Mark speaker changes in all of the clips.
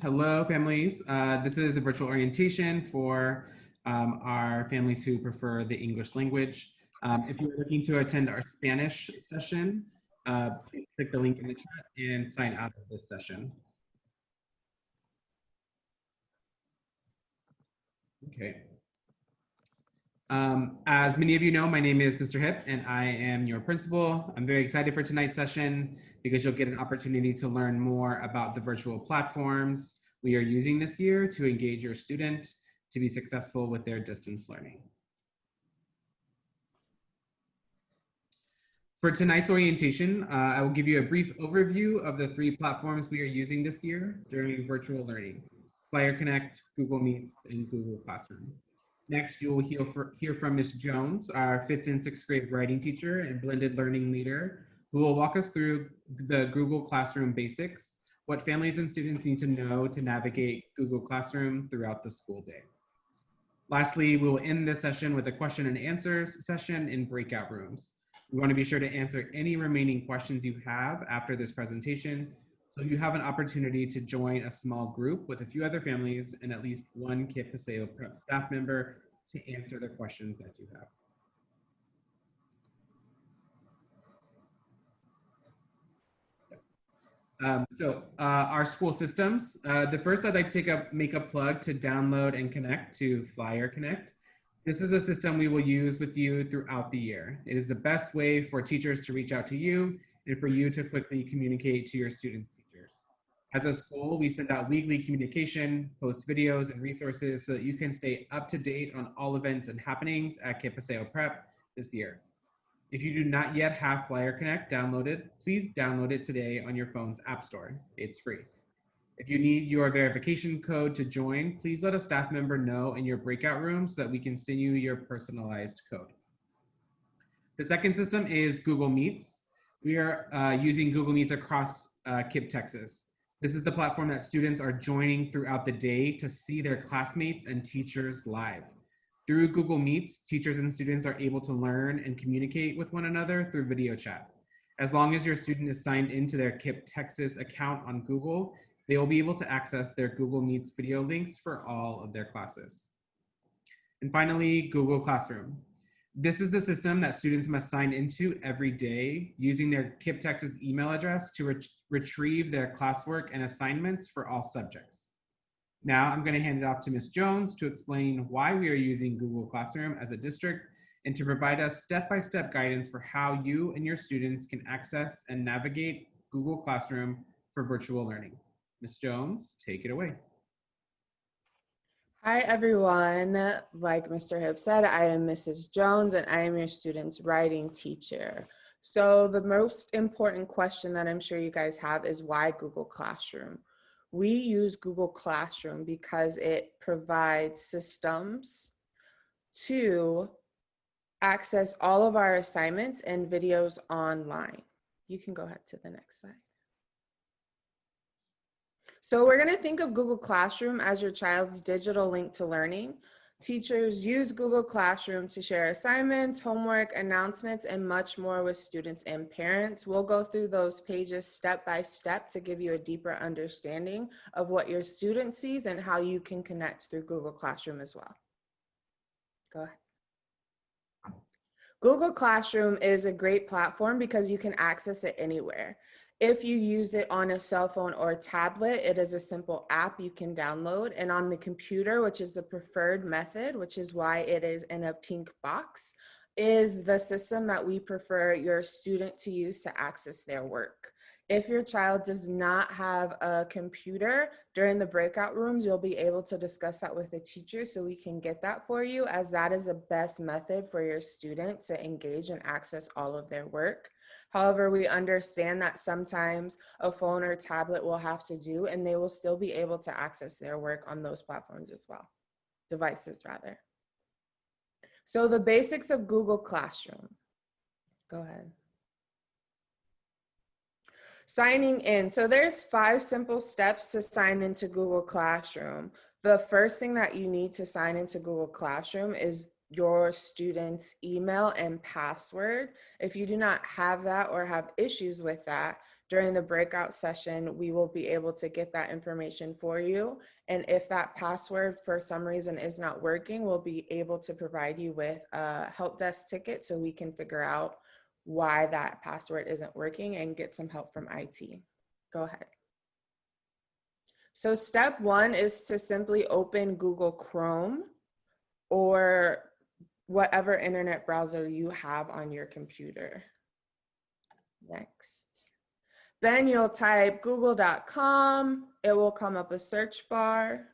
Speaker 1: Hello, families. This is a virtual orientation for our families who prefer the English language. If you're looking to attend our Spanish session, please click the link in the chat and sign out of this session. Okay. As many of you know, my name is Mr. Hip and I am your principal. I'm very excited for tonight's session because you'll get an opportunity to learn more about the virtual platforms we are using this year to engage your student to be successful with their distance learning. For tonight's orientation, I will give you a brief overview of the 3 platforms we are using this year during virtual learning: Flyer Connect, Google Meets, and Google Classroom. Next, you will hear from Ms. Jones, our 5th and 6th grade writing teacher and blended learning leader, who will walk us through the Google Classroom basics, what families and students need to know to navigate Google Classroom throughout the school day. Lastly, we will end this session with a question and answers session in breakout rooms. We want to be sure to answer any remaining questions you have after this presentation, so you have an opportunity to join a small group with a few other families and at least one KIPP Paseo Prep staff member to answer the questions that you have. Our school systems. The first, I'd like to make a plug to download and connect to Flyer Connect. This is a system we will use with you throughout the year. It is the best way for teachers to reach out to you and for you to quickly communicate to your students' teachers. As a school, we send out weekly communication, post videos and resources so that you can stay up to date on all events and happenings at KIPP Paseo Prep this year. If you do not yet have Flyer Connect downloaded, please download it today on your phone's app store. It's free. If you need your verification code to join, please let a staff member know in your breakout room so that we can send you your personalized code. The second system is Google Meets. We are using Google Meets across KIPP, Texas. This is the platform that students are joining throughout the day to see their classmates and teachers live. Through Google Meets, teachers and students are able to learn and communicate with one another through video chat. As long as your student is signed into their KIPP Texas account on Google, they will be able to access their Google Meets video links for all of their classes. And finally, Google Classroom. This is the system that students must sign into every day using their KIPP Texas email address to retrieve their classwork and assignments for all subjects. Now I'm going to hand it off to Ms. Jones to explain why we are using Google Classroom as a district and to provide us step-by-step guidance for how you and your students can access and navigate Google Classroom for virtual learning. Ms. Jones, take it away.
Speaker 2: Hi, everyone. Like Mr. Hip said, I am Mrs. Jones, and I am your student's writing teacher. So the most important question that I'm sure you guys have is why Google Classroom? We use Google Classroom because it provides systems to access all of our assignments and videos online. You can go ahead to the next slide. So we're going to think of Google Classroom as your child's digital link to learning. Teachers use Google Classroom to share assignments, homework, announcements, and much more with students and parents. We'll go through those pages step by step to give you a deeper understanding of what your student sees and how you can connect through Google Classroom as well. Go ahead. Google Classroom is a great platform because you can access it anywhere. If you use it on a cell phone or a tablet, it is a simple app you can download. And on the computer, which is the preferred method, which is why it is in a pink box, is the system that we prefer your student to use to access their work. If your child does not have a computer, during the breakout rooms, you'll be able to discuss that with the teacher so we can get that for you, as that is the best method for your student to engage and access all of their work. However, we understand that sometimes a phone or tablet will have to do, and they will still be able to access their work on those platforms as well, devices rather. So the basics of Google Classroom. Go ahead. Signing in. So there's 5 simple steps to sign into Google Classroom. The first thing that you need to sign into Google Classroom is your student's email and password. If you do not have that or have issues with that, During the breakout session, we will be able to get that information for you. And if that password for some reason is not working, we'll be able to provide you with a help desk ticket so we can figure out why that password isn't working and get some help from IT. Go ahead. So step one is to simply open Google Chrome or whatever internet browser you have on your computer. Next. Then you'll type google.com. It will come up a search bar.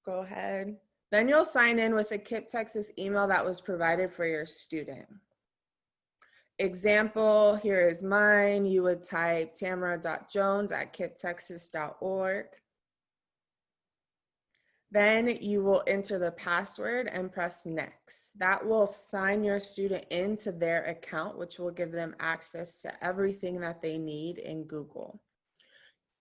Speaker 2: Go ahead. Then you'll sign in with a KIPP Texas email that was provided for your student. Example, here is mine. You would type tamara.jones@kipptexas.org. Then you will enter the password and press next. That will sign your student into their account, which will give them access to everything that they need in Google.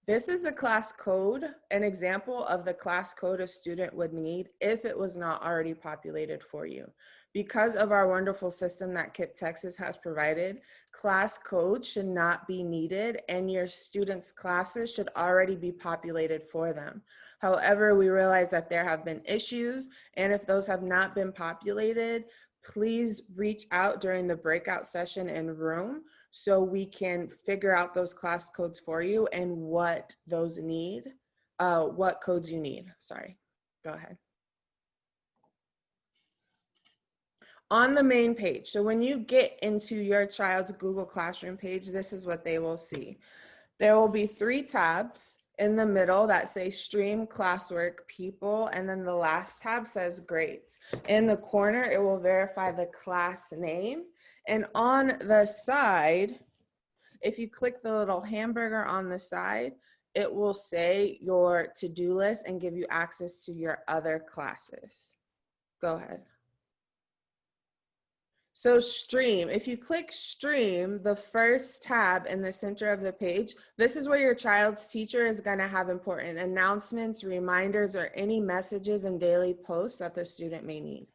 Speaker 2: This is a class code, an example of the class code a student would need if it was not already populated for you. Because of our wonderful system that KIPP Texas has provided, class code should not be needed and your students' classes should already be populated for them. However, we realize that there have been issues, and if those have not been populated, please reach out during the breakout session in room so we can figure out those class codes for you and what those need, what codes you need. Sorry, go ahead. On the main page, so when you get into your child's Google Classroom page, this is what they will see. There will be 3 tabs in the middle that say stream, classwork, people, and then the last tab says grades. In the corner, it will verify the class name. And on the side, if you click the little hamburger on the side, it will say your to-do list and give you access to your other classes. Go ahead. So stream, if you click stream, the first tab in the center of the page, this is where your child's teacher is going to have important announcements, reminders, or any messages and daily posts that the student may need.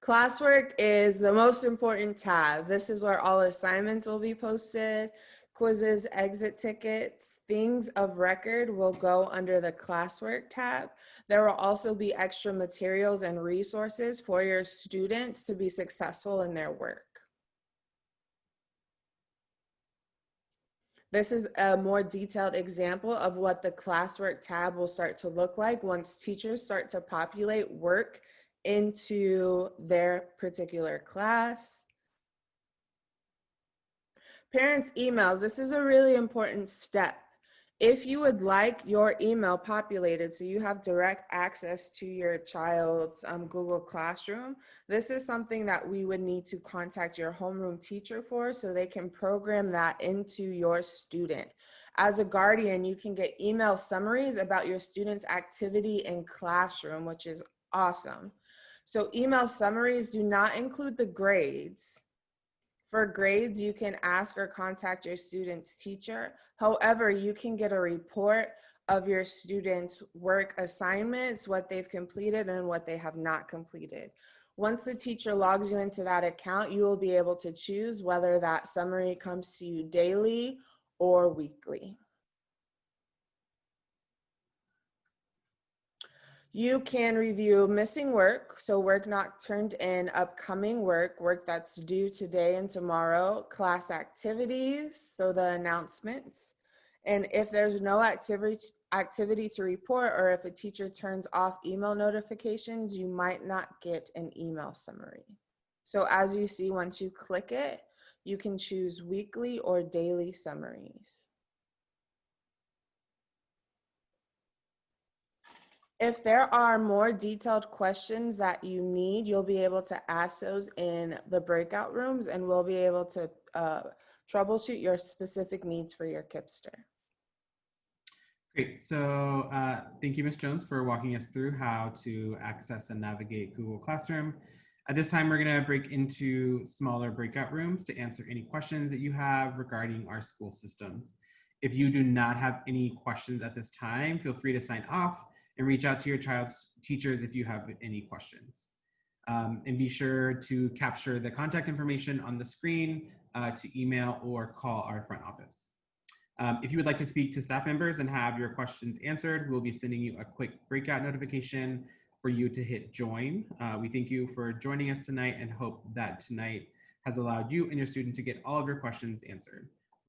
Speaker 2: Classwork is the most important tab. This is where all assignments will be posted, quizzes, exit tickets, things of record will go under the classwork tab. There will also be extra materials and resources for your students to be successful in their work. This is a more detailed example of what the classwork tab will start to look like once teachers start to populate work into their particular class. Parents' emails, this is a really important step. If you would like your email populated so you have direct access to your child's Google Classroom, this is something that we would need to contact your homeroom teacher for so they can program that into your student. As a guardian, you can get email summaries about your student's activity in classroom, which is awesome. So email summaries do not include the grades. For grades, you can ask or contact your student's teacher. However, you can get a report of your students' work assignments, what they've completed and what they have not completed. Once the teacher logs you into that account, you will be able to choose whether that summary comes to you daily or weekly. You can review missing work, so work not turned in, upcoming work, work that's due today and tomorrow, class activities, so the announcements. And if there's no activity to report, or if a teacher turns off email notifications, you might not get an email summary. So as you see, once you click it, you can choose weekly or daily summaries. If there are more detailed questions that you need, you'll be able to ask those in the breakout rooms and we'll be able to troubleshoot your specific needs for your KIPster.
Speaker 1: Great. So thank you, Ms. Jones, for walking us through how to access and navigate Google Classroom. At this time, we're going to break into smaller breakout rooms to answer any questions that you have regarding our school systems. If you do not have any questions at this time, feel free to sign off and reach out to your child's teachers if you have any questions. And be sure to capture the contact information on the screen to email or call our front office. If you would like to speak to staff members and have your questions answered, we'll be sending you a quick breakout notification for you to hit join. We thank you for joining us tonight and hope that tonight has allowed you and your students to get all of your questions answered.